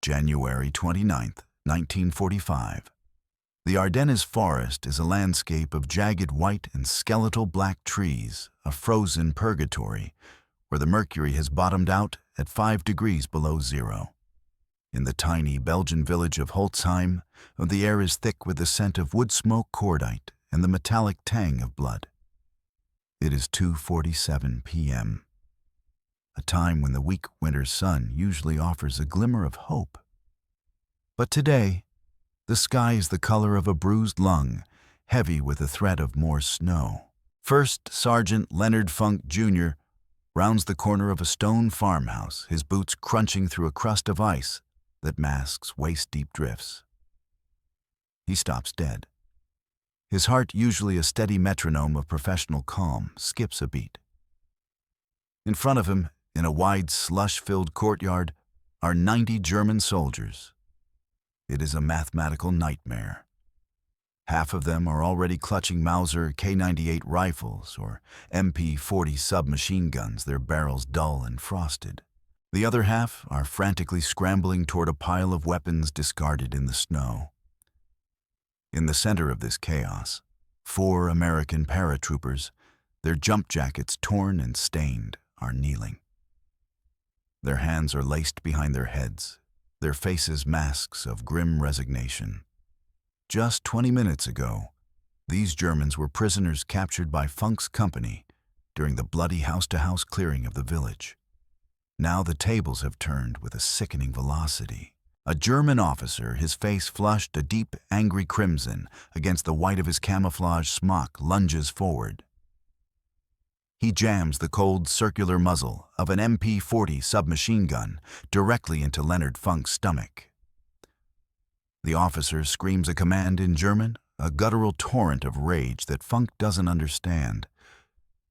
January 29th, 1945. The Ardennes forest is a landscape of jagged white and skeletal black trees, a frozen purgatory, where the mercury has bottomed out at 5 degrees below zero. In the tiny Belgian village of Holzheim, the air is thick with the scent of wood smoke cordite and the metallic tang of blood. It is 2:47 p.m., a time when the weak winter sun usually offers a glimmer of hope. But today, the sky is the color of a bruised lung, heavy with the threat of more snow. First Sergeant Leonard Funk, Jr. rounds the corner of a stone farmhouse, his boots crunching through a crust of ice that masks waist-deep drifts. He stops dead. His heart, usually a steady metronome of professional calm, skips a beat. In front of him, in a wide slush-filled courtyard, are 90 German soldiers. It is a mathematical nightmare. Half of them are already clutching Mauser K98 rifles or MP40 submachine guns, their barrels dull and frosted. The other half are frantically scrambling toward a pile of weapons discarded in the snow. In the center of this chaos, 4 American paratroopers, their jump jackets torn and stained, are kneeling. Their hands are laced behind their heads, their faces masks of grim resignation. Just 20 minutes ago, these Germans were prisoners captured by Funk's company during the bloody house-to-house clearing of the village. Now the tables have turned with a sickening velocity. A German officer, his face flushed a deep, angry crimson against the white of his camouflage smock, lunges forward. He jams the cold, circular muzzle of an MP40 submachine gun directly into Leonard Funk's stomach. The officer screams a command in German, a guttural torrent of rage that Funk doesn't understand.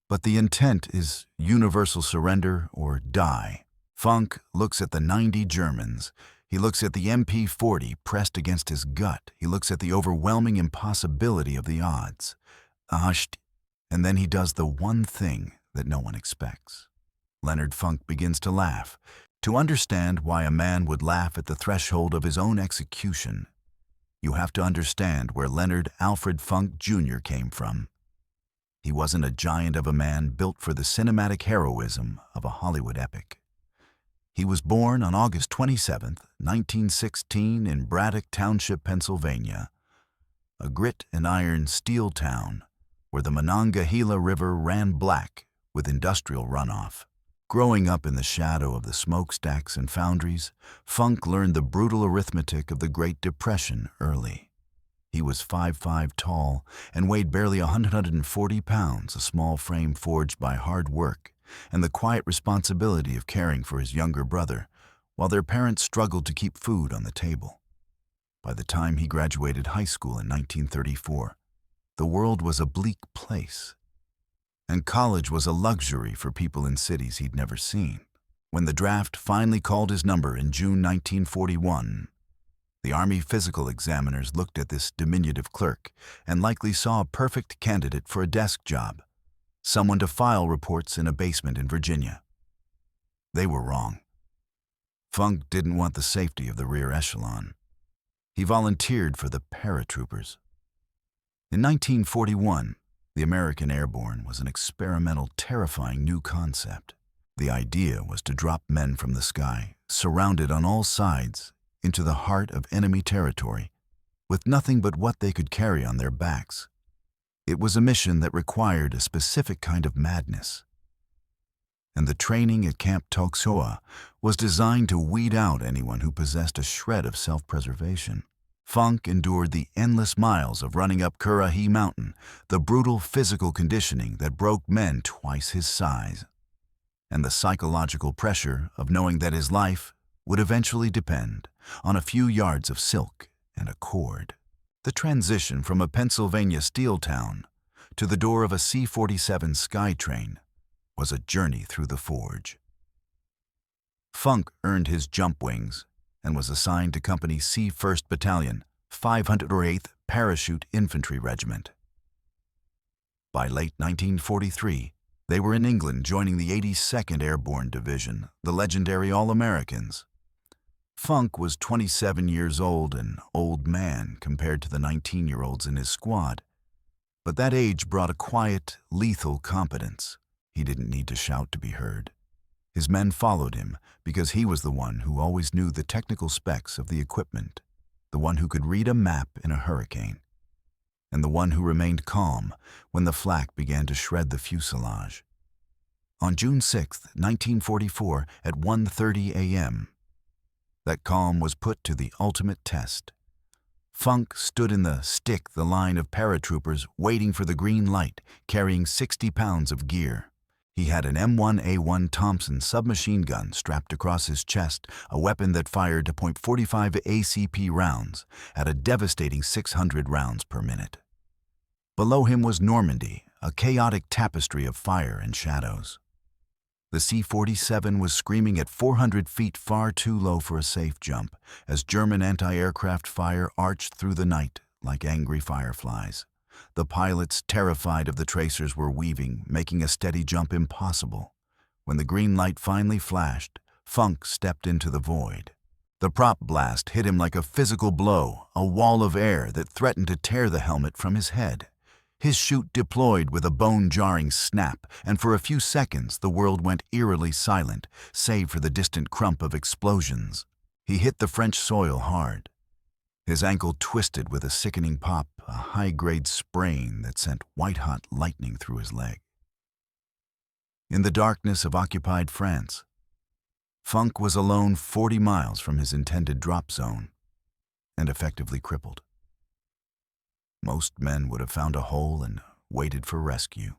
But the intent is universal surrender or die. Funk looks at the 90 Germans. He looks at the MP40 pressed against his gut. He looks at the overwhelming impossibility of the odds. And then he does the one thing that no one expects. Leonard Funk begins to laugh. To understand why a man would laugh at the threshold of his own execution, you have to understand where Leonard Alfred Funk, Jr. came from. He wasn't a giant of a man built for the cinematic heroism of a Hollywood epic. He was born on August 27, 1916 in Braddock Township, Pennsylvania, a grit and iron steel town where the Monongahela River ran black with industrial runoff. Growing up in the shadow of the smokestacks and foundries, Funk learned the brutal arithmetic of the Great Depression early. He was 5'5" tall and weighed barely 140 pounds, a small frame forged by hard work and the quiet responsibility of caring for his younger brother, while their parents struggled to keep food on the table. By the time he graduated high school in 1934, the world was a bleak place, and college was a luxury for people in cities he'd never seen. When the draft finally called his number in June 1941, the Army physical examiners looked at this diminutive clerk and likely saw a perfect candidate for a desk job, someone to file reports in a basement in Virginia. They were wrong. Funk didn't want the safety of the rear echelon. He volunteered for the paratroopers. In 1941, the American Airborne was an experimental, terrifying new concept. The idea was to drop men from the sky, surrounded on all sides, into the heart of enemy territory, with nothing but what they could carry on their backs. It was a mission that required a specific kind of madness. And the training at Camp Toksoa was designed to weed out anyone who possessed a shred of self-preservation. Funk endured the endless miles of running up Currahee Mountain, the brutal physical conditioning that broke men twice his size, and the psychological pressure of knowing that his life would eventually depend on a few yards of silk and a cord. The transition from a Pennsylvania steel town to the door of a C-47 Skytrain was a journey through the forge. Funk earned his jump wings and was assigned to Company C 1st Battalion, 508th Parachute Infantry Regiment. By late 1943, they were in England joining the 82nd Airborne Division, the legendary All-Americans. Funk was 27 years old, an old man compared to the 19-year-olds in his squad. But that age brought a quiet, lethal competence. He didn't need to shout to be heard. His men followed him because he was the one who always knew the technical specs of the equipment, the one who could read a map in a hurricane, and the one who remained calm when the flak began to shred the fuselage. On June 6, 1944, at 1:30 a.m., that calm was put to the ultimate test. Funk stood in the line of paratroopers waiting for the green light, carrying 60 pounds of gear. He had an M1A1 Thompson submachine gun strapped across his chest, a weapon that fired .45 ACP rounds at a devastating 600 rounds per minute. Below him was Normandy, a chaotic tapestry of fire and shadows. The C-47 was screaming at 400 feet, far too low for a safe jump, as German anti-aircraft fire arched through the night like angry fireflies. The pilots, terrified of the tracers, were weaving, making a steady jump impossible. When the green light finally flashed, Funk stepped into the void. The prop blast hit him like a physical blow, a wall of air that threatened to tear the helmet from his head. His chute deployed with a bone-jarring snap, and for a few seconds the world went eerily silent, save for the distant crump of explosions. He hit the French soil hard. His ankle twisted with a sickening pop, a high-grade sprain that sent white-hot lightning through his leg. In the darkness of occupied France, Funk was alone 40 miles from his intended drop zone, and effectively crippled. Most men would have found a hole and waited for rescue.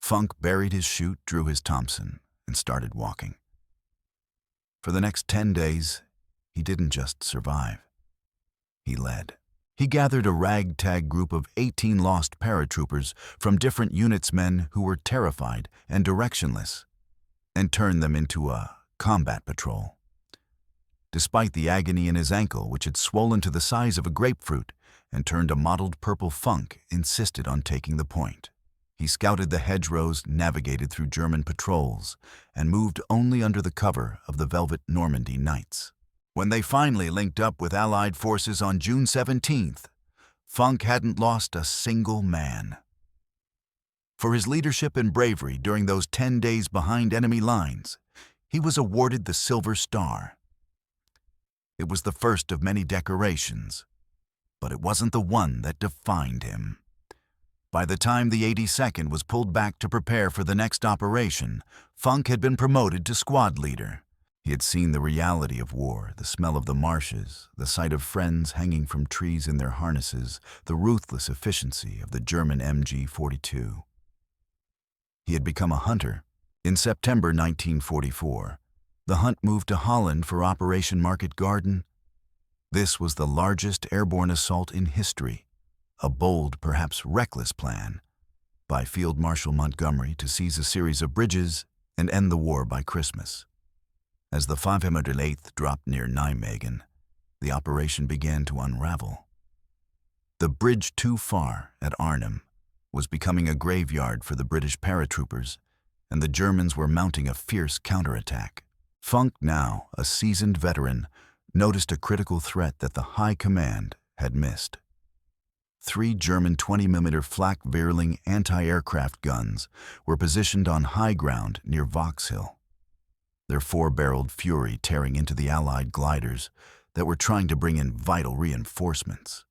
Funk buried his chute, drew his Thompson, and started walking. For the next 10 days, he didn't just survive. He led. He gathered a ragtag group of 18 lost paratroopers from different units, men who were terrified and directionless, and turned them into a combat patrol. Despite the agony in his ankle, which had swollen to the size of a grapefruit and turned a mottled purple, Funk insisted on taking the point. He scouted the hedgerows, navigated through German patrols, and moved only under the cover of the velvet Normandy nights. When they finally linked up with Allied forces on June 17th, Funk hadn't lost a single man. For his leadership and bravery during those 10 days behind enemy lines, he was awarded the Silver Star. It was the first of many decorations, but it wasn't the one that defined him. By the time the 82nd was pulled back to prepare for the next operation, Funk had been promoted to squad leader. He had seen the reality of war, the smell of the marshes, the sight of friends hanging from trees in their harnesses, the ruthless efficiency of the German MG-42. He had become a hunter. In September 1944, the hunt moved to Holland for Operation Market Garden. This was the largest airborne assault in history, a bold, perhaps reckless plan by Field Marshal Montgomery to seize a series of bridges and end the war by Christmas. As the 508th dropped near Nijmegen, the operation began to unravel. The bridge too far at Arnhem was becoming a graveyard for the British paratroopers, and the Germans were mounting a fierce counterattack. Funk, now a seasoned veteran, noticed a critical threat that the High Command had missed. 3 German 20mm flak Vierling anti-aircraft guns were positioned on high ground near Vauxhall, their 4-barreled Fury tearing into the Allied gliders that were trying to bring in vital reinforcements.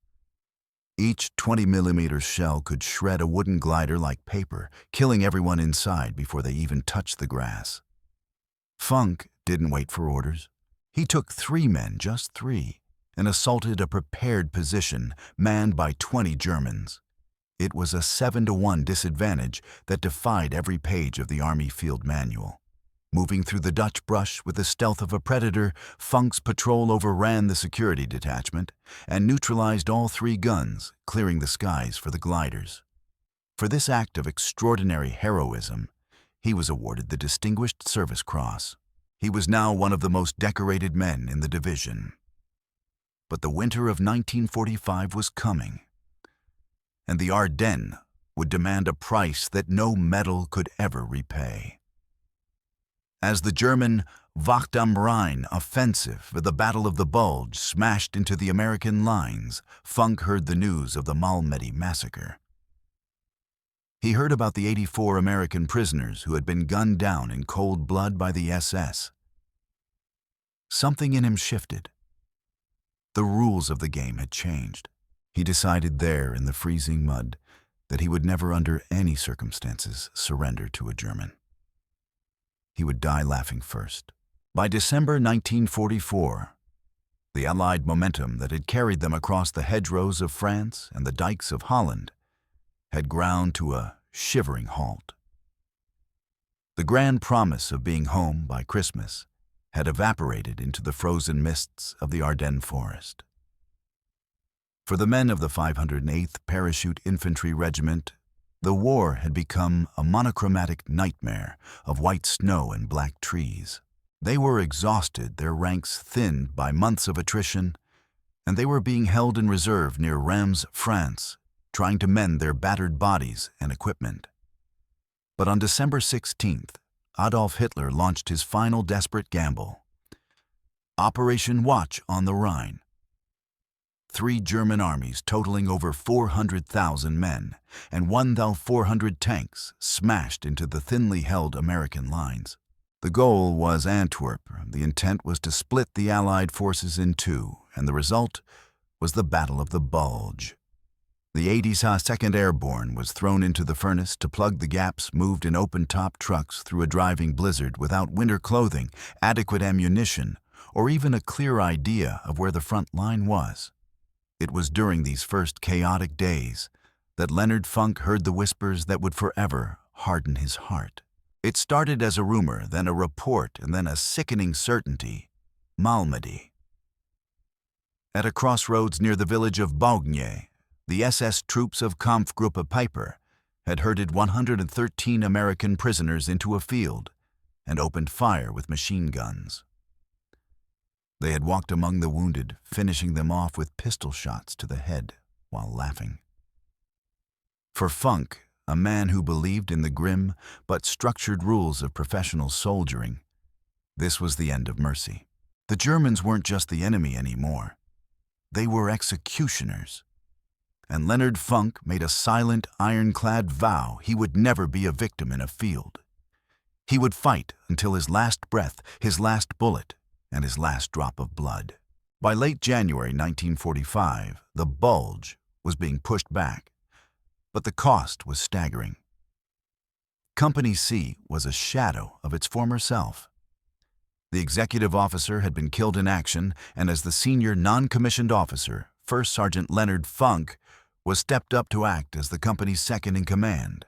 Each 20mm shell could shred a wooden glider like paper, killing everyone inside before they even touched the grass. Funk didn't wait for orders. He took 3 men, just 3, and assaulted a prepared position manned by 20 Germans. It was a 7-to-1 disadvantage that defied every page of the Army Field Manual. Moving through the Dutch brush with the stealth of a predator, Funk's patrol overran the security detachment and neutralized all 3 guns, clearing the skies for the gliders. For this act of extraordinary heroism, he was awarded the Distinguished Service Cross. He was now one of the most decorated men in the division. But the winter of 1945 was coming, and the Ardennes would demand a price that no medal could ever repay. As the German Wacht am Rhein offensive for the Battle of the Bulge smashed into the American lines, Funk heard the news of the Malmedy massacre. He heard about the 84 American prisoners who had been gunned down in cold blood by the SS. Something in him shifted. The rules of the game had changed. He decided there in the freezing mud that he would never under any circumstances surrender to a German. He would die laughing first. By December 1944, the Allied momentum that had carried them across the hedgerows of France and the dikes of Holland had ground to a shivering halt. The grand promise of being home by Christmas had evaporated into the frozen mists of the Ardennes forest. For the men of the 508th Parachute Infantry Regiment, the war had become a monochromatic nightmare of white snow and black trees. They were exhausted, their ranks thinned by months of attrition, and they were being held in reserve near Reims, France, trying to mend their battered bodies and equipment. But on December 16th, Adolf Hitler launched his final desperate gamble. Operation Watch on the Rhine. 3 German armies totaling over 400,000 men and 1,400 tanks smashed into the thinly held American lines. The goal was Antwerp. The intent was to split the Allied forces in two, and the result was the Battle of the Bulge. The 82nd Airborne was thrown into the furnace to plug the gaps moved in open-top trucks through a driving blizzard without winter clothing, adequate ammunition, or even a clear idea of where the front line was. It was during these first chaotic days that Leonard Funk heard the whispers that would forever harden his heart. It started as a rumor, then a report, and then a sickening certainty. Malmedy. At a crossroads near the village of Baugnier, the SS troops of Kampfgruppe Piper had herded 113 American prisoners into a field and opened fire with machine guns. They had walked among the wounded, finishing them off with pistol shots to the head while laughing. For Funk, a man who believed in the grim but structured rules of professional soldiering, this was the end of mercy. The Germans weren't just the enemy anymore. They were executioners. And Leonard Funk made a silent, ironclad vow he would never be a victim in a field. He would fight until his last breath, his last bullet, and his last drop of blood. By late January 1945, the Bulge was being pushed back, but the cost was staggering. Company C was a shadow of its former self. The executive officer had been killed in action, and as the senior non-commissioned officer, First Sergeant Leonard Funk, was stepped up to act as the company's second-in-command.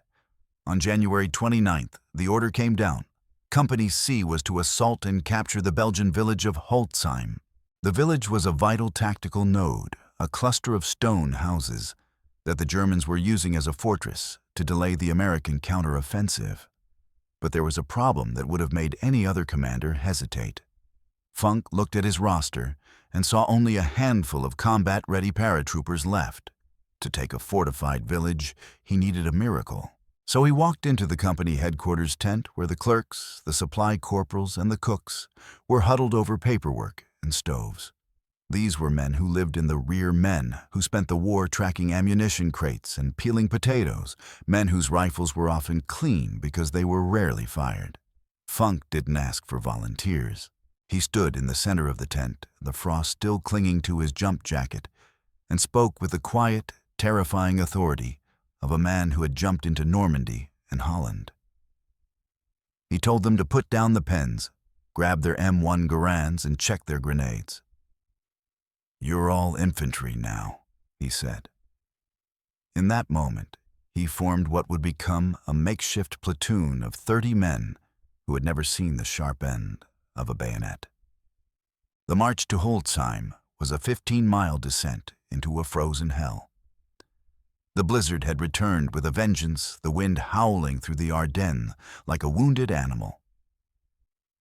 On January 29th, the order came down. Company C was to assault and capture the Belgian village of Holzheim. The village was a vital tactical node, a cluster of stone houses that the Germans were using as a fortress to delay the American counteroffensive. But there was a problem that would have made any other commander hesitate. Funk looked at his roster and saw only a handful of combat-ready paratroopers left. To take a fortified village, he needed a miracle. So he walked into the company headquarters tent where the clerks, the supply corporals, and the cooks were huddled over paperwork and stoves. These were men who lived in the rear, men who spent the war tracking ammunition crates and peeling potatoes, men whose rifles were often clean because they were rarely fired. Funk didn't ask for volunteers. He stood in the center of the tent, the frost still clinging to his jump jacket, and spoke with the quiet, terrifying authority of a man who had jumped into Normandy and Holland. He told them to put down the pens, grab their M1 Garands, and check their grenades. "You're all infantry now," he said. In that moment, he formed what would become a makeshift platoon of 30 men who had never seen the sharp end of a bayonet. The march to Holzheim was a 15-mile descent into a frozen hell. The blizzard had returned with a vengeance, the wind howling through the Ardennes like a wounded animal.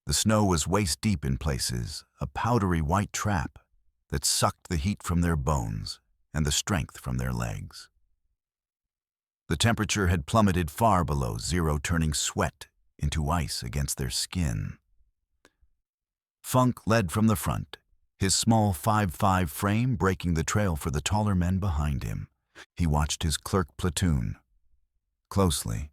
The snow was waist-deep in places, a powdery white trap that sucked the heat from their bones and the strength from their legs. The temperature had plummeted far below zero, turning sweat into ice against their skin. Funk led from the front, his small 5'5" frame breaking the trail for the taller men behind him. He watched his clerk platoon closely.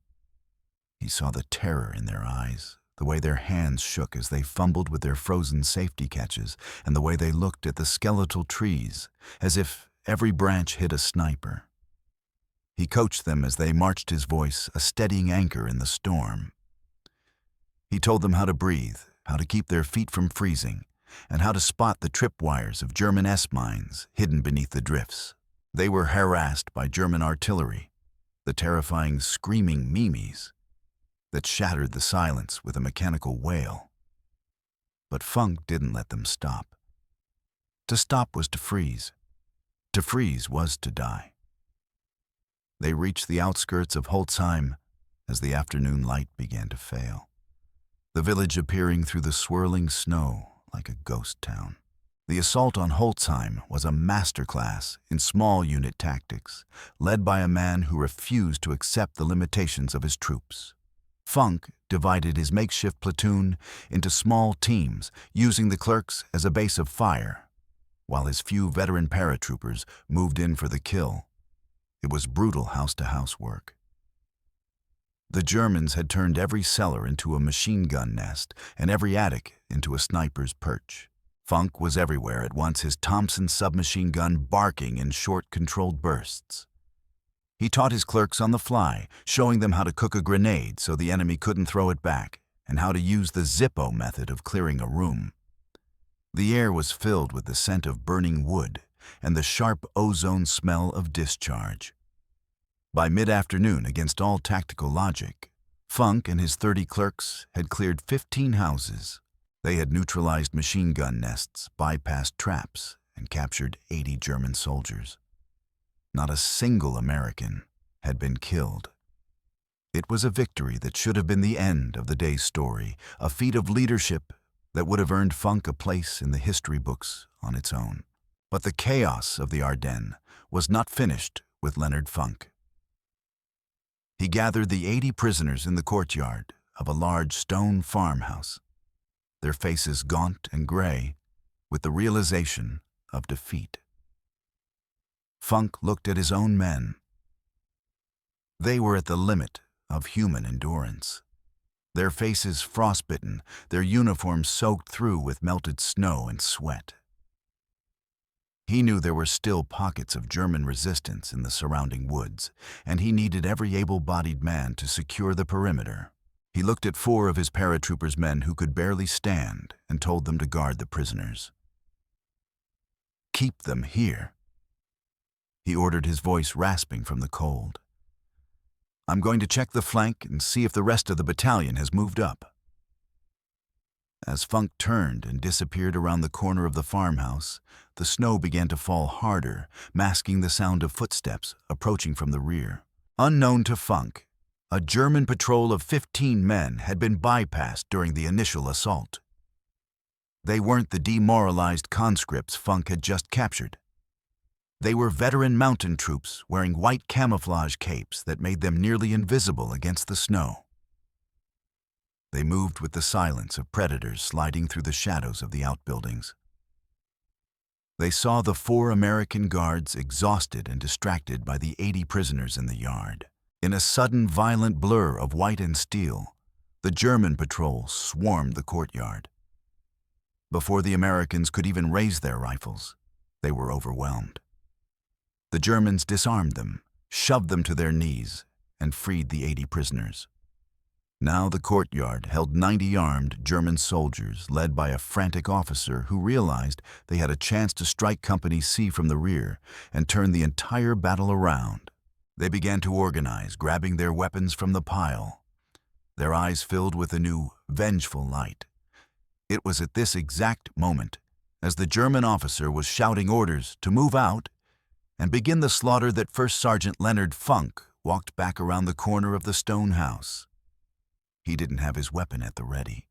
He saw the terror in their eyes, the way their hands shook as they fumbled with their frozen safety catches, and the way they looked at the skeletal trees, as if every branch hid a sniper. He coached them as they marched, his voice a steadying anchor in the storm. He told them how to breathe, how to keep their feet from freezing, and how to spot the tripwires of German S-mines hidden beneath the drifts. They were harassed by German artillery, the terrifying screaming mimes that shattered the silence with a mechanical wail. But Funk didn't let them stop. To stop was to freeze. To freeze was to die. They reached the outskirts of Holzheim as the afternoon light began to fail, the village appearing through the swirling snow like a ghost town. The assault on Holzheim was a masterclass in small unit tactics, led by a man who refused to accept the limitations of his troops. Funk divided his makeshift platoon into small teams, using the clerks as a base of fire, while his few veteran paratroopers moved in for the kill. It was brutal house-to-house work. The Germans had turned every cellar into a machine gun nest and every attic into a sniper's perch. Funk was everywhere at once, his Thompson submachine gun barking in short, controlled bursts. He taught his clerks on the fly, showing them how to cook a grenade so the enemy couldn't throw it back, and how to use the Zippo method of clearing a room. The air was filled with the scent of burning wood and the sharp ozone smell of discharge. By mid-afternoon, against all tactical logic, Funk and his 30 clerks had cleared 15 houses. They had neutralized machine gun nests, bypassed traps, and captured 80 German soldiers. Not a single American had been killed. It was a victory that should have been the end of the day's story, a feat of leadership that would have earned Funk a place in the history books on its own. But the chaos of the Ardennes was not finished with Leonard Funk. He gathered the 80 prisoners in the courtyard of a large stone farmhouse, their faces gaunt and gray with the realization of defeat. Funk looked at his own men. They were at the limit of human endurance, their faces frostbitten, their uniforms soaked through with melted snow and sweat. He knew there were still pockets of German resistance in the surrounding woods, and he needed every able-bodied man to secure the perimeter. He looked at 4 of his paratroopers' men who could barely stand and told them to guard the prisoners. "Keep them here," he ordered, his voice rasping from the cold. "I'm going to check the flank and see if the rest of the battalion has moved up." As Funk turned and disappeared around the corner of the farmhouse, the snow began to fall harder, masking the sound of footsteps approaching from the rear. Unknown to Funk, a German patrol of 15 men had been bypassed during the initial assault. They weren't the demoralized conscripts Funk had just captured. They were veteran mountain troops wearing white camouflage capes that made them nearly invisible against the snow. They moved with the silence of predators sliding through the shadows of the outbuildings. They saw the 4 American guards exhausted and distracted by the 80 prisoners in the yard. In a sudden violent blur of white and steel, the German patrol swarmed the courtyard. Before the Americans could even raise their rifles, they were overwhelmed. The Germans disarmed them, shoved them to their knees, and freed the 80 prisoners. Now the courtyard held 90 armed German soldiers led by a frantic officer who realized they had a chance to strike Company C from the rear and turn the entire battle around. They began to organize, grabbing their weapons from the pile, their eyes filled with a new, vengeful light. It was at this exact moment, as the German officer was shouting orders to move out and begin the slaughter, that First Sergeant Leonard Funk walked back around the corner of the stone house. He didn't have his weapon at the ready.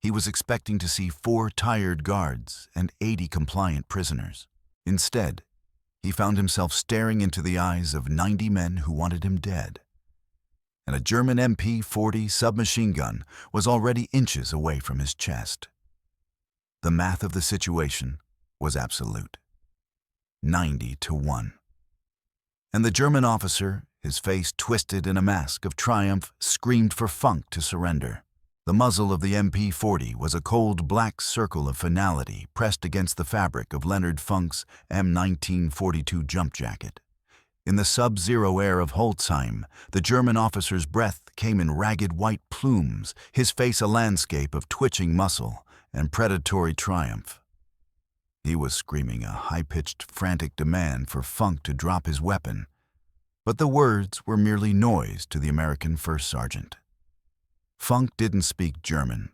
He was expecting to see 4 tired guards and 80 compliant prisoners. Instead, he found himself staring into the eyes of 90 men who wanted him dead. and a German MP-40 submachine gun was already inches away from his chest. The math of the situation was absolute. 90-1. And the German officer, his face twisted in a mask of triumph, screamed for Funk to surrender. The muzzle of the MP-40 was a cold black circle of finality pressed against the fabric of Leonard Funk's M1942 jump jacket. In the sub-zero air of Holzheim, the German officer's breath came in ragged white plumes, his face a landscape of twitching muscle and predatory triumph. He was screaming a high-pitched, frantic demand for Funk to drop his weapon, but the words were merely noise to the American first sergeant. Funk didn't speak German,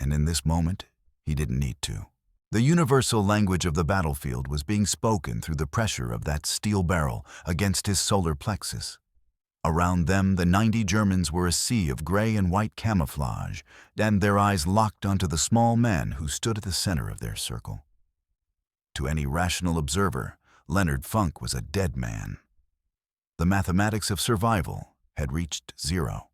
and in this moment, he didn't need to. The universal language of the battlefield was being spoken through the pressure of that steel barrel against his solar plexus. Around them, the 90 Germans were a sea of gray and white camouflage, and their eyes locked onto the small man who stood at the center of their circle. To any rational observer, Leonard Funk was a dead man. The mathematics of survival had reached zero.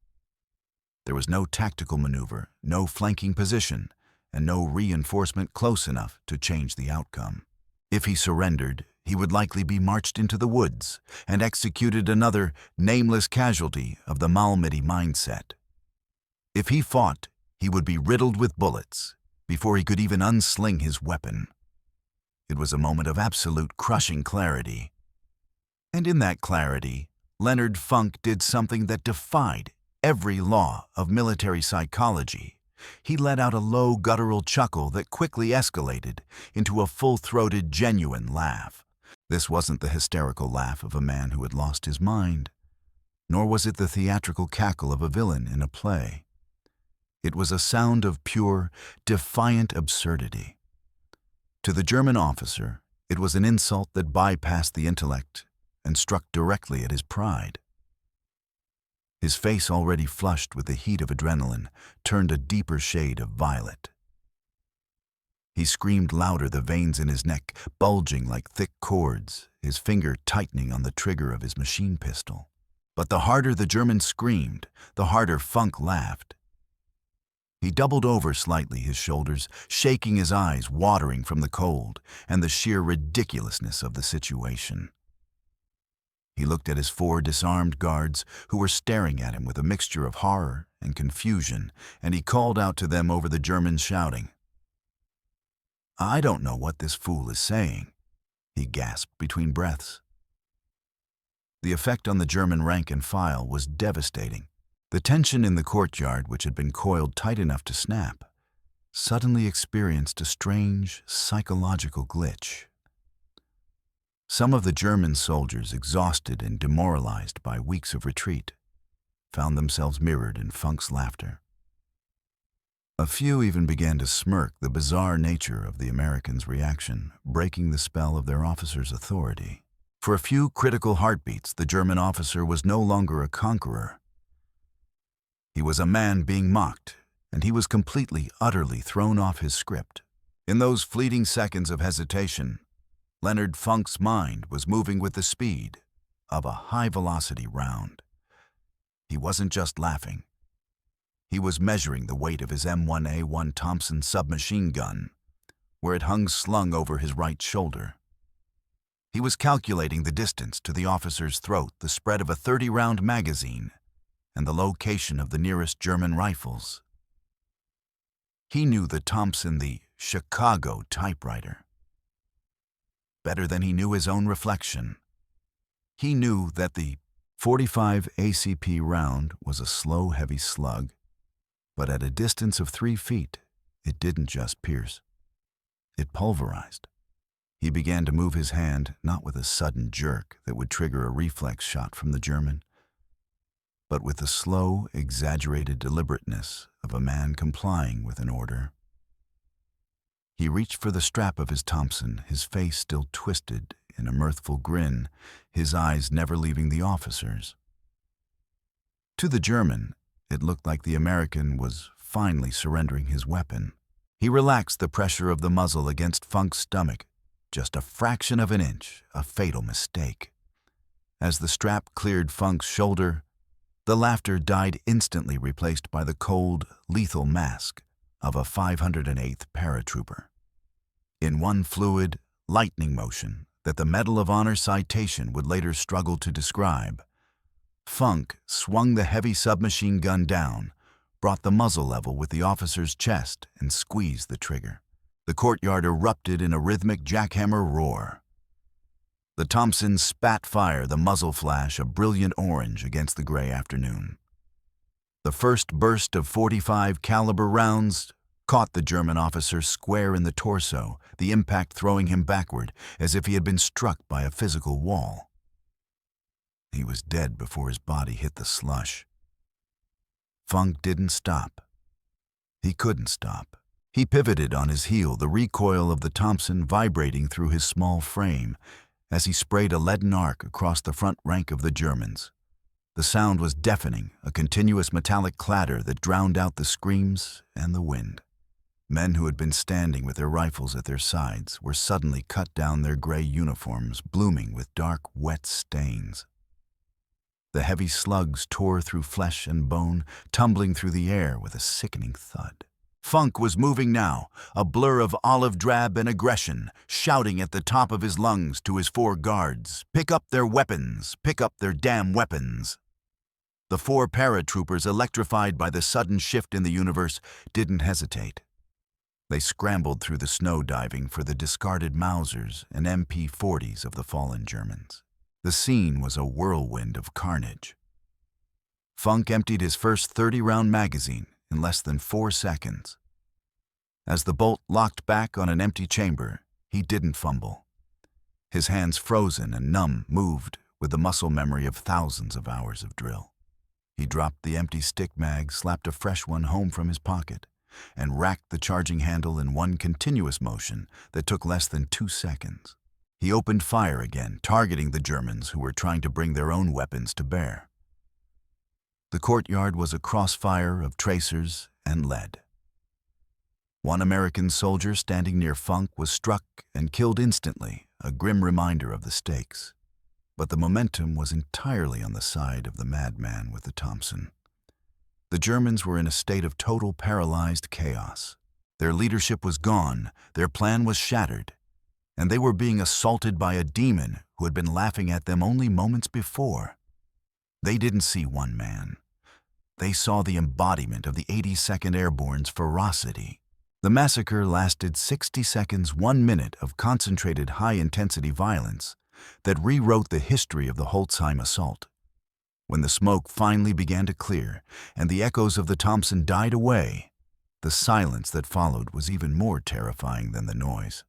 There was no tactical maneuver, no flanking position, and no reinforcement close enough to change the outcome. If he surrendered, he would likely be marched into the woods and executed another nameless casualty of the Malmedy mindset. If he fought, he would be riddled with bullets before he could even unsling his weapon. It was a moment of absolute crushing clarity. And in that clarity, Leonard Funk did something that defied every law of military psychology. He let out a low, guttural chuckle that quickly escalated into a full-throated, genuine laugh. This wasn't the hysterical laugh of a man who had lost his mind, nor was it the theatrical cackle of a villain in a play. It was a sound of pure, defiant absurdity. To the German officer, it was an insult that bypassed the intellect and struck directly at his pride. His face, already flushed with the heat of adrenaline, turned a deeper shade of violet. He screamed louder, the veins in his neck bulging like thick cords, his finger tightening on the trigger of his machine pistol. But the harder the German screamed, the harder Funk laughed. He doubled over slightly, his shoulders, shaking, his eyes watering from the cold and the sheer ridiculousness of the situation. He looked at his 4 disarmed guards who were staring at him with a mixture of horror and confusion, and he called out to them over the Germans, shouting, "I don't know what this fool is saying," he gasped between breaths. The effect on the German rank and file was devastating. The tension in the courtyard, which had been coiled tight enough to snap, suddenly experienced a strange psychological glitch. Some of the German soldiers, exhausted and demoralized by weeks of retreat, found themselves mirrored in Funk's laughter. A few even began to smirk the bizarre nature of the Americans' reaction, breaking the spell of their officer's authority. For a few critical heartbeats, the German officer was no longer a conqueror. He was a man being mocked, and he was completely, utterly thrown off his script. In those fleeting seconds of hesitation, Leonard Funk's mind was moving with the speed of a high-velocity round. He wasn't just laughing. He was measuring the weight of his M1A1 Thompson submachine gun, where it hung slung over his right shoulder. He was calculating the distance to the officer's throat, the spread of a 30-round magazine, and the location of the nearest German rifles. He knew the Thompson, the Chicago typewriter, better than he knew his own reflection. He knew that the .45 ACP round was a slow, heavy slug, but at a distance of 3 feet, it didn't just pierce. It pulverized. He began to move his hand, not with a sudden jerk that would trigger a reflex shot from the German, but with the slow, exaggerated deliberateness of a man complying with an order. He reached for the strap of his Thompson, his face still twisted in a mirthful grin, his eyes never leaving the officer's. To the German, it looked like the American was finally surrendering his weapon. He relaxed the pressure of the muzzle against Funk's stomach, just a fraction of an inch, a fatal mistake. As the strap cleared Funk's shoulder, The laughter died instantly, replaced by the cold, lethal mask of a 508th paratrooper. In one fluid, lightning motion that the Medal of Honor citation would later struggle to describe, Funk swung the heavy submachine gun down, brought the muzzle level with the officer's chest, and squeezed the trigger. The courtyard erupted in a rhythmic jackhammer roar. The Thompson spat fire, the muzzle flash a brilliant orange against the gray afternoon. The first burst of .45 caliber rounds caught the German officer square in the torso, the impact throwing him backward as if he had been struck by a physical wall. He was dead before his body hit the slush. Funk didn't stop. He couldn't stop. He pivoted on his heel, the recoil of the Thompson vibrating through his small frame as he sprayed a leaden arc across the front rank of the Germans. The sound was deafening, a continuous metallic clatter that drowned out the screams and the wind. Men who had been standing with their rifles at their sides were suddenly cut down, their gray uniforms blooming with dark, wet stains. The heavy slugs tore through flesh and bone, tumbling through the air with a sickening thud. Funk was moving now, a blur of olive drab and aggression, shouting at the top of his lungs to his 4 guards, "Pick up their weapons! Pick up their damn weapons!" The 4 paratroopers, electrified by the sudden shift in the universe, didn't hesitate. They scrambled through the snow, diving for the discarded Mausers and MP-40s of the fallen Germans. The scene was a whirlwind of carnage. Funk emptied his first 30-round magazine in less than 4 seconds. As the bolt locked back on an empty chamber, he didn't fumble. His hands, frozen and numb, moved with the muscle memory of thousands of hours of drill. He dropped the empty stick mag, slapped a fresh one home from his pocket, and racked the charging handle in one continuous motion that took less than 2 seconds. He opened fire again, targeting the Germans who were trying to bring their own weapons to bear. The courtyard was a crossfire of tracers and lead. One American soldier standing near Funk was struck and killed instantly, a grim reminder of the stakes. But the momentum was entirely on the side of the madman with the Thompson. The Germans were in a state of total paralyzed chaos. Their leadership was gone, their plan was shattered, and they were being assaulted by a demon who had been laughing at them only moments before. They didn't see one man. They saw the embodiment of the 82nd Airborne's ferocity. The massacre lasted 60 seconds, 1 minute of concentrated high-intensity violence that rewrote the history of the Holzheim assault. When the smoke finally began to clear and the echoes of the Thompson died away, the silence that followed was even more terrifying than the noise.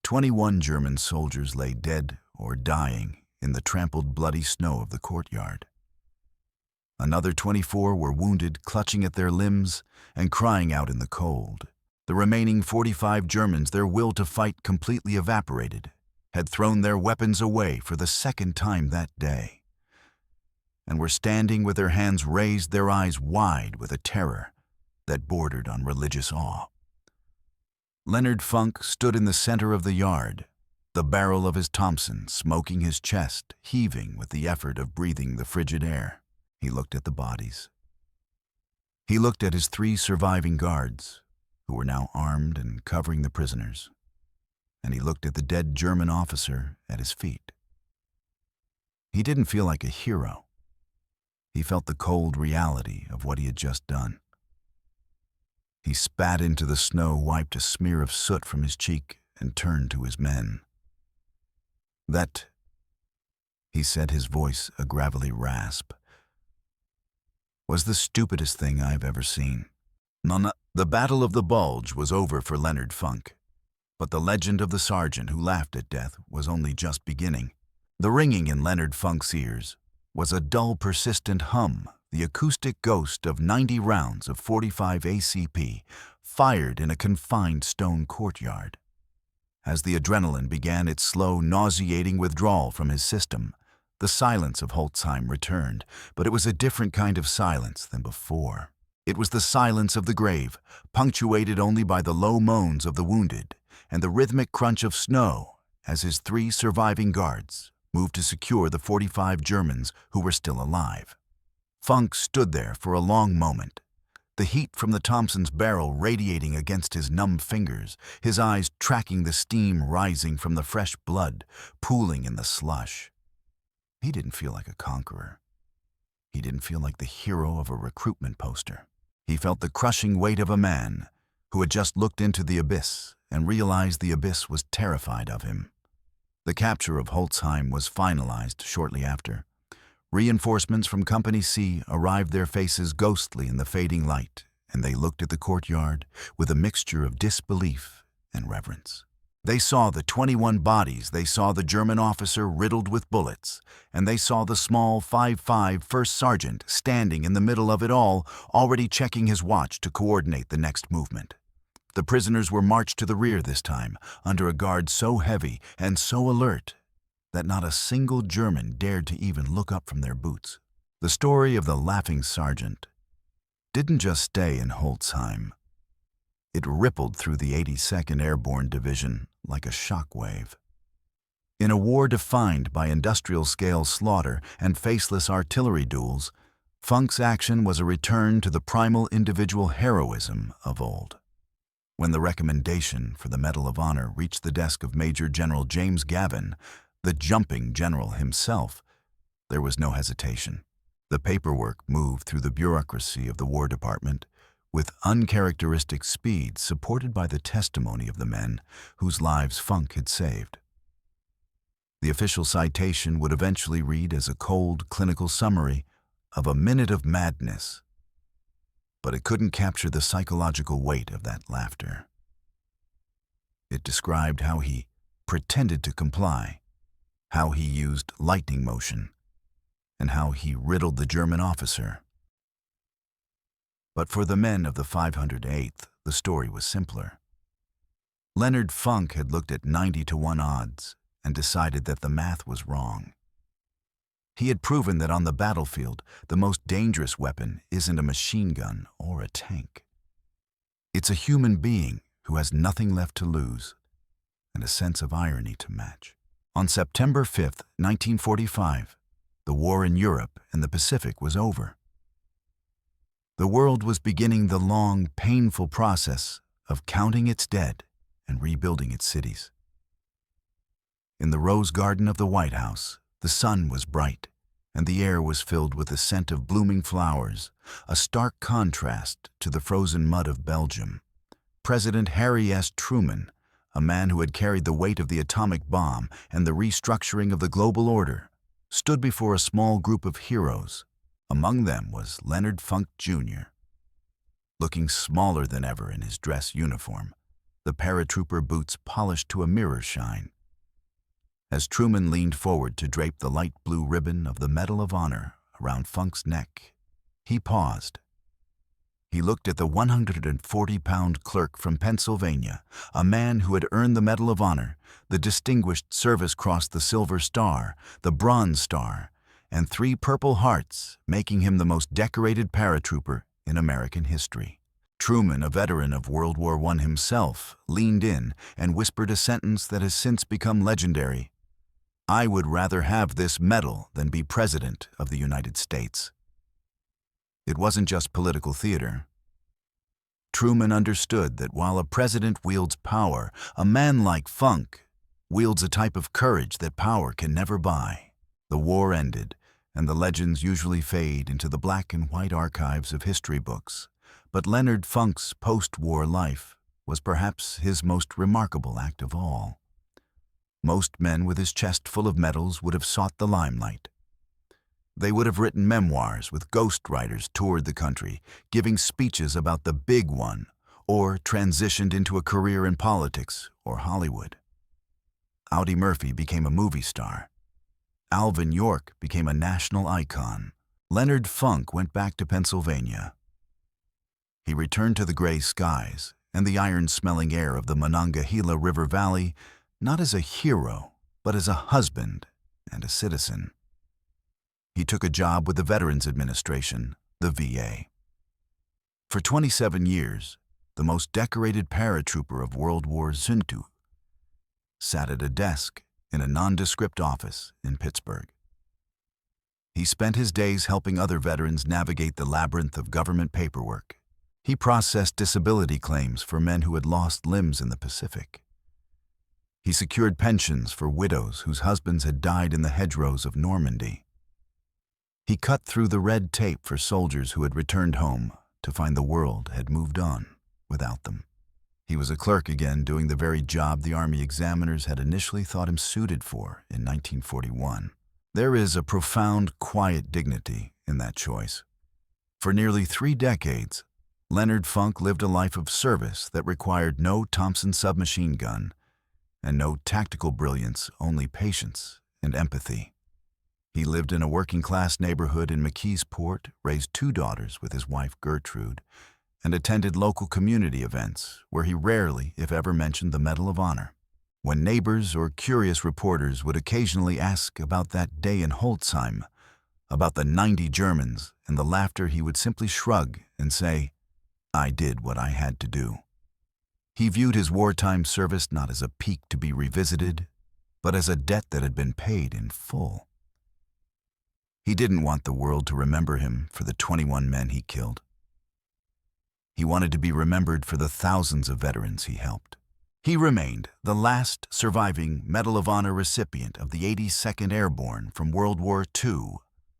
21 German soldiers lay dead or dying in the trampled, bloody snow of the courtyard. Another 24 were wounded, clutching at their limbs and crying out in the cold. The remaining 45 Germans, their will to fight completely evaporated, had thrown their weapons away for the second time that day, and were standing with their hands raised, their eyes wide with a terror that bordered on religious awe. Leonard Funk stood in the center of the yard, the barrel of his Thompson smoking his chest, heaving with the effort of breathing the frigid air. He looked at the bodies. He looked at his 3 surviving guards, who were now armed and covering the prisoners. And he looked at the dead German officer at his feet. He didn't feel like a hero. He felt the cold reality of what he had just done. He spat into the snow, wiped a smear of soot from his cheek, and turned to his men. "That," he said, his voice a gravelly rasp, "was the stupidest thing I've ever seen." The Battle of the Bulge was over for Leonard Funk, but the legend of the sergeant who laughed at death was only just beginning. The ringing in Leonard Funk's ears was a dull, persistent hum, the acoustic ghost of 90 rounds of .45 ACP fired in a confined stone courtyard. As the adrenaline began its slow, nauseating withdrawal from his system, the silence of Holzheim returned, but it was a different kind of silence than before. It was the silence of the grave, punctuated only by the low moans of the wounded and the rhythmic crunch of snow as his 3 surviving guards moved to secure the 45 Germans who were still alive. Funk stood there for a long moment, the heat from the Thompson's barrel radiating against his numb fingers, his eyes tracking the steam rising from the fresh blood pooling in the slush. He didn't feel like a conqueror. He didn't feel like the hero of a recruitment poster. He felt the crushing weight of a man who had just looked into the abyss and realized the abyss was terrified of him. The capture of Holtzheim was finalized shortly after. Reinforcements from Company C arrived, their faces ghostly in the fading light, and they looked at the courtyard with a mixture of disbelief and reverence. They saw the 21 bodies, they saw the German officer riddled with bullets, and they saw the small 5'5" first sergeant standing in the middle of it all, already checking his watch to coordinate the next movement. The prisoners were marched to the rear this time, under a guard so heavy and so alert that not a single German dared to even look up from their boots. The story of the laughing sergeant didn't just stay in Holtzheim. It rippled through the 82nd Airborne Division like a shockwave. In a war defined by industrial-scale slaughter and faceless artillery duels, Funk's action was a return to the primal individual heroism of old. When the recommendation for the Medal of Honor reached the desk of Major General James Gavin, the jumping general himself, there was no hesitation. The paperwork moved through the bureaucracy of the War Department with uncharacteristic speed, supported by the testimony of the men whose lives Funk had saved. The official citation would eventually read as a cold, clinical summary of a minute of madness, but it couldn't capture the psychological weight of that laughter. It described how he pretended to comply, how he used lightning motion, and how he riddled the German officer. But for the men of the 508th, the story was simpler. Leonard Funk had looked at 90-to-1 odds and decided that the math was wrong. He had proven that on the battlefield, the most dangerous weapon isn't a machine gun or a tank. It's a human being who has nothing left to lose and a sense of irony to match. On September 5, 1945, the war in Europe and the Pacific was over. The world was beginning the long, painful process of counting its dead and rebuilding its cities. In the rose garden of the White House, the sun was bright, and the air was filled with the scent of blooming flowers, a stark contrast to the frozen mud of Belgium. President Harry S. Truman, a man who had carried the weight of the atomic bomb and the restructuring of the global order, stood before a small group of heroes. Among them was Leonard Funk, Jr. Looking smaller than ever in his dress uniform, the paratrooper boots polished to a mirror shine. As Truman leaned forward to drape the light blue ribbon of the Medal of Honor around Funk's neck, he paused. He looked at the 140-pound clerk from Pennsylvania, a man who had earned the Medal of Honor, the Distinguished Service Cross, the Silver Star, the Bronze Star, and 3 Purple Hearts, making him the most decorated paratrooper in American history. Truman, a veteran of World War I himself, leaned in and whispered a sentence that has since become legendary. "I would rather have this medal than be President of the United States." It wasn't just political theater. Truman understood that while a president wields power, a man like Funk wields a type of courage that power can never buy. The war ended, and the legends usually fade into the black and white archives of history books. But Leonard Funk's post-war life was perhaps his most remarkable act of all. Most men with his chest full of medals would have sought the limelight. They would have written memoirs with ghostwriters toured the country, giving speeches about the big one, or transitioned into a career in politics or Hollywood. Audie Murphy became a movie star. Alvin York became a national icon. Leonard Funk went back to Pennsylvania. He returned to the gray skies and the iron-smelling air of the Monongahela River Valley, not as a hero, but as a husband and a citizen. He took a job with the Veterans Administration, the VA. For 27 years, the most decorated paratrooper of World War II sat at a desk in a nondescript office in Pittsburgh. He spent his days helping other veterans navigate the labyrinth of government paperwork. He processed disability claims for men who had lost limbs in the Pacific. He secured pensions for widows whose husbands had died in the hedgerows of Normandy. He cut through the red tape for soldiers who had returned home to find the world had moved on without them. He was a clerk again, doing the very job the Army examiners had initially thought him suited for in 1941. There is a profound, quiet dignity in that choice. For nearly 3 decades, Leonard Funk lived a life of service that required no Thompson submachine gun and no tactical brilliance, only patience and empathy. He lived in a working-class neighborhood in McKeesport, raised 2 daughters with his wife Gertrude, and attended local community events where he rarely, if ever, mentioned the Medal of Honor. When neighbors or curious reporters would occasionally ask about that day in Holzheim, about the 90 Germans and the laughter, he would simply shrug and say, "I did what I had to do." He viewed his wartime service not as a peak to be revisited, but as a debt that had been paid in full. He didn't want the world to remember him for the 21 men he killed. He wanted to be remembered for the thousands of veterans he helped. He remained the last surviving Medal of Honor recipient of the 82nd Airborne from World War II,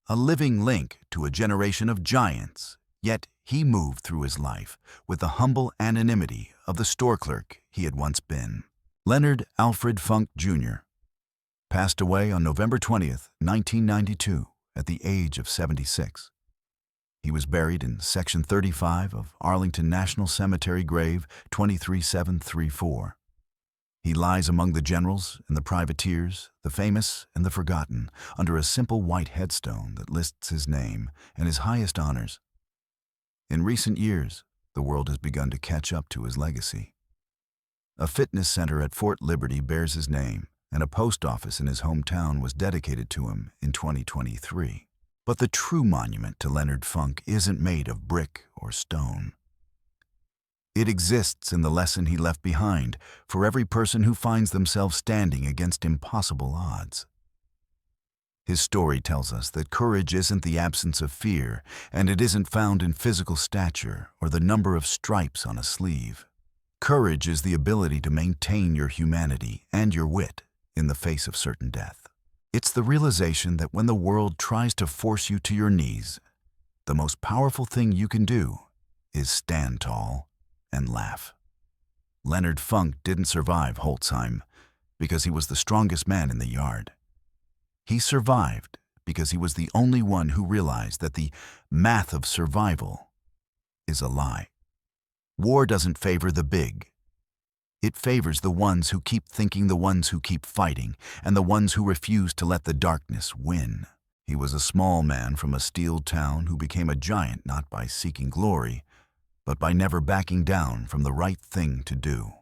a living link to a generation of giants, yet he moved through his life with the humble anonymity of the store clerk he had once been. Leonard Alfred Funk, Jr. passed away on November 20th, 1992, at the age of 76. He was buried in Section 35 of Arlington National Cemetery grave 23734. He lies among the generals and the privateers, the famous and the forgotten, under a simple white headstone that lists his name and his highest honors. In recent years, the world has begun to catch up to his legacy. A fitness center at Fort Liberty bears his name, and a post office in his hometown was dedicated to him in 2023. But the true monument to Leonard Funk isn't made of brick or stone. It exists in the lesson he left behind for every person who finds themselves standing against impossible odds. His story tells us that courage isn't the absence of fear, and it isn't found in physical stature or the number of stripes on a sleeve. Courage is the ability to maintain your humanity and your wit in the face of certain death. It's the realization that when the world tries to force you to your knees, the most powerful thing you can do is stand tall and laugh. Leonard Funk didn't survive Holzheim because he was the strongest man in the yard. He survived because he was the only one who realized that the math of survival is a lie. War doesn't favor the big. It favors the ones who keep thinking, the ones who keep fighting, and the ones who refuse to let the darkness win. He was a small man from a steel town who became a giant not by seeking glory, but by never backing down from the right thing to do.